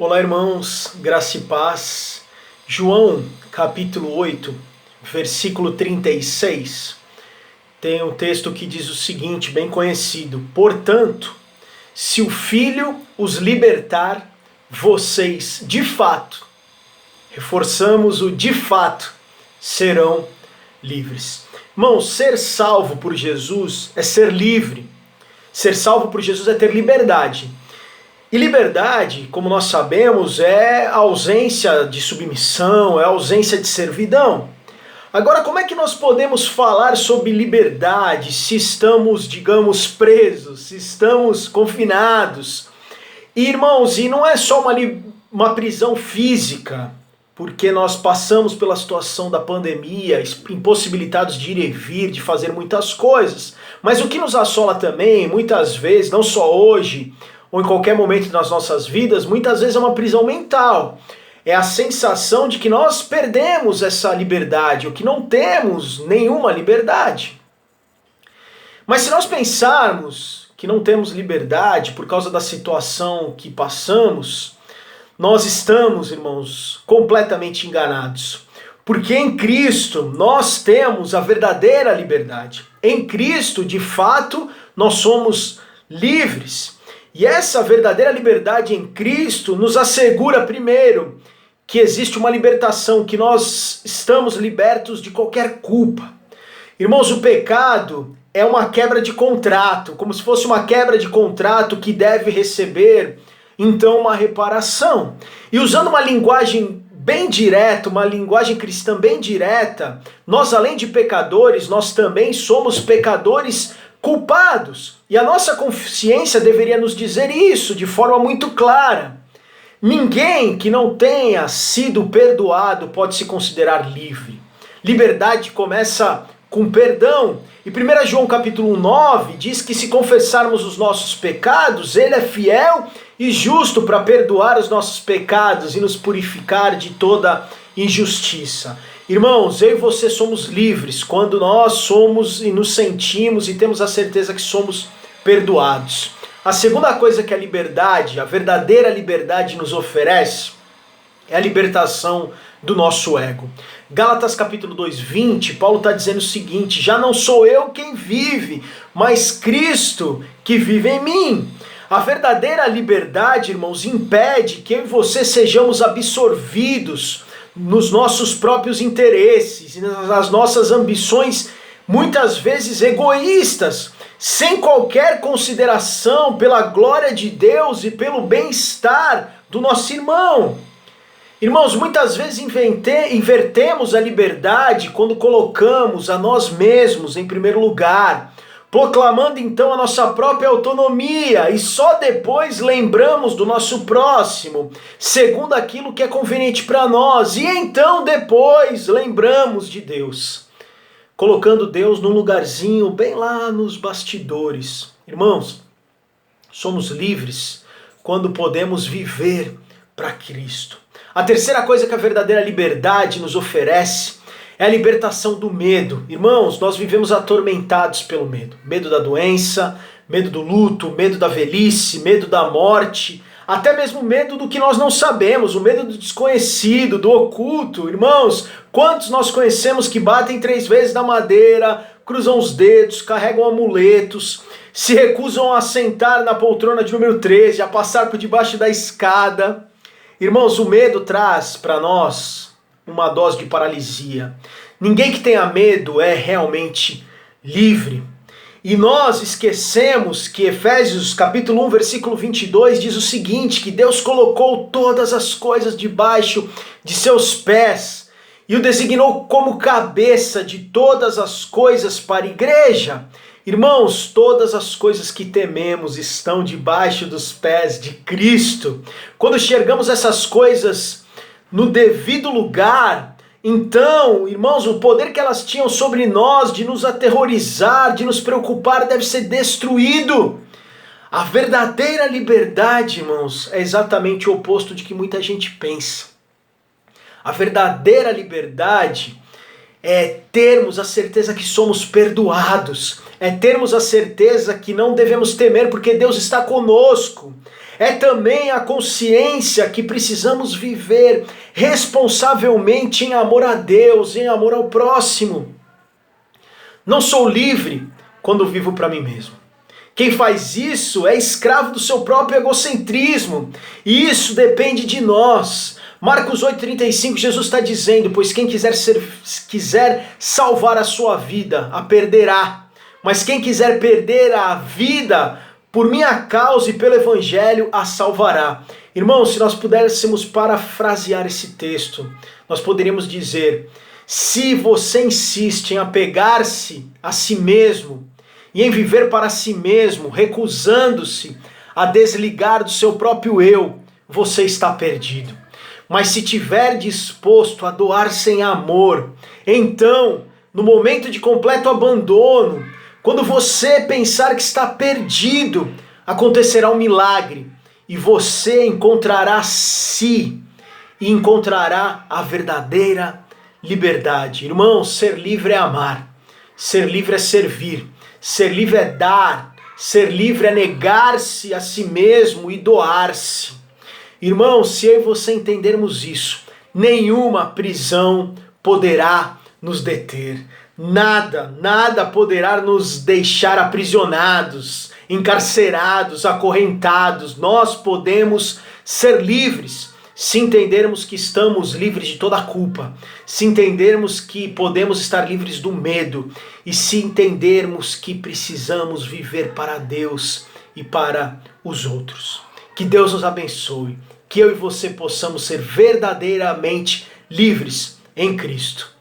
Olá, irmãos, graça e paz. João, capítulo 8, versículo 36, tem um texto que diz o seguinte, bem conhecido: portanto, se o Filho os libertar, vocês de fato, reforçamos o de fato, serão livres. Irmãos, ser salvo por Jesus é ser livre. Ser salvo por Jesus é ter liberdade. E liberdade, como nós sabemos, é a ausência de submissão, é a ausência de servidão. Agora, como é que nós podemos falar sobre liberdade se estamos, digamos, presos, se estamos confinados? E, irmãos, e não é só uma prisão física, porque nós passamos pela situação da pandemia, impossibilitados de ir e vir, de fazer muitas coisas. Mas o que nos assola também, muitas vezes, não só hoje, ou em qualquer momento das nossas vidas, muitas vezes é uma prisão mental. É a sensação de que nós perdemos essa liberdade, ou que não temos nenhuma liberdade. Mas se nós pensarmos que não temos liberdade por causa da situação que passamos, nós estamos, irmãos, completamente enganados. Porque em Cristo nós temos a verdadeira liberdade. Em Cristo, de fato, nós somos livres. E essa verdadeira liberdade em Cristo nos assegura, primeiro, que existe uma libertação, que nós estamos libertos de qualquer culpa. Irmãos, o pecado é uma quebra de contrato, como se fosse uma quebra de contrato que deve receber, então, uma reparação. E usando uma linguagem bem direta, uma linguagem cristã bem direta, nós, além de pecadores, nós também somos pecadores culpados. E a nossa consciência deveria nos dizer isso de forma muito clara. Ninguém que não tenha sido perdoado pode se considerar livre. Liberdade começa com perdão. E 1 João capítulo 9 diz que se confessarmos os nossos pecados, ele é fiel e justo para perdoar os nossos pecados e nos purificar de toda injustiça. Irmãos, eu e você somos livres quando nós somos e nos sentimos e temos a certeza que somos perdoados. A segunda coisa que a liberdade, a verdadeira liberdade nos oferece é a libertação do nosso ego. Gálatas capítulo 2, 20, Paulo está dizendo o seguinte: já não sou eu quem vive, mas Cristo que vive em mim. A verdadeira liberdade, irmãos, impede que eu e você sejamos absorvidos nos nossos próprios interesses e nas nossas ambições, muitas vezes egoístas, sem qualquer consideração pela glória de Deus e pelo bem-estar do nosso irmão. Irmãos, muitas vezes invertemos a liberdade quando colocamos a nós mesmos em primeiro lugar, proclamando então a nossa própria autonomia e só depois lembramos do nosso próximo, segundo aquilo que é conveniente para nós, e então depois lembramos de Deus, colocando Deus num lugarzinho bem lá nos bastidores. Irmãos, somos livres quando podemos viver para Cristo. A terceira coisa que a verdadeira liberdade nos oferece é a libertação do medo. Irmãos, nós vivemos atormentados pelo medo. Medo da doença, medo do luto, medo da velhice, medo da morte, até mesmo medo do que nós não sabemos, o medo do desconhecido, do oculto. Irmãos, quantos nós conhecemos que batem 3 vezes na madeira, cruzam os dedos, carregam amuletos, se recusam a sentar na poltrona de número 13, a passar por debaixo da escada. Irmãos, o medo traz para nós uma dose de paralisia. Ninguém que tenha medo é realmente livre. E nós esquecemos que Efésios capítulo 1, versículo 22 diz o seguinte, que Deus colocou todas as coisas debaixo de seus pés e o designou como cabeça de todas as coisas para a igreja. Irmãos, todas as coisas que tememos estão debaixo dos pés de Cristo. Quando enxergamos essas coisas no devido lugar, então, irmãos, o poder que elas tinham sobre nós de nos aterrorizar, de nos preocupar, deve ser destruído. A verdadeira liberdade, irmãos, é exatamente o oposto de que muita gente pensa. A verdadeira liberdade é termos a certeza que somos perdoados, é termos a certeza que não devemos temer porque Deus está conosco, É também a consciência que precisamos viver responsavelmente em amor a Deus, em amor ao próximo. Não sou livre quando vivo para mim mesmo. Quem faz isso é escravo do seu próprio egocentrismo. E isso depende de nós. Marcos 8,35, Jesus está dizendo, pois quem quiser salvar a sua vida, a perderá. Mas quem quiser perder a vida, por minha causa e pelo evangelho, a salvará. Irmãos, se nós pudéssemos parafrasear esse texto, nós poderíamos dizer, se você insiste em apegar-se a si mesmo, e em viver para si mesmo, recusando-se a desligar do seu próprio eu, você está perdido. Mas se estiver disposto a doar sem amor, então, no momento de completo abandono, quando você pensar que está perdido, acontecerá um milagre e você encontrará si e encontrará a verdadeira liberdade. Irmão, ser livre é amar, ser livre é servir. Ser livre é dar, ser livre é negar-se a si mesmo e doar-se. Irmão, se eu e você entendermos isso, nenhuma prisão poderá nos deter. Nada poderá nos deixar aprisionados, encarcerados, acorrentados. Nós podemos ser livres se entendermos que estamos livres de toda a culpa, se entendermos que podemos estar livres do medo e se entendermos que precisamos viver para Deus e para os outros. Que Deus nos abençoe, que eu e você possamos ser verdadeiramente livres em Cristo.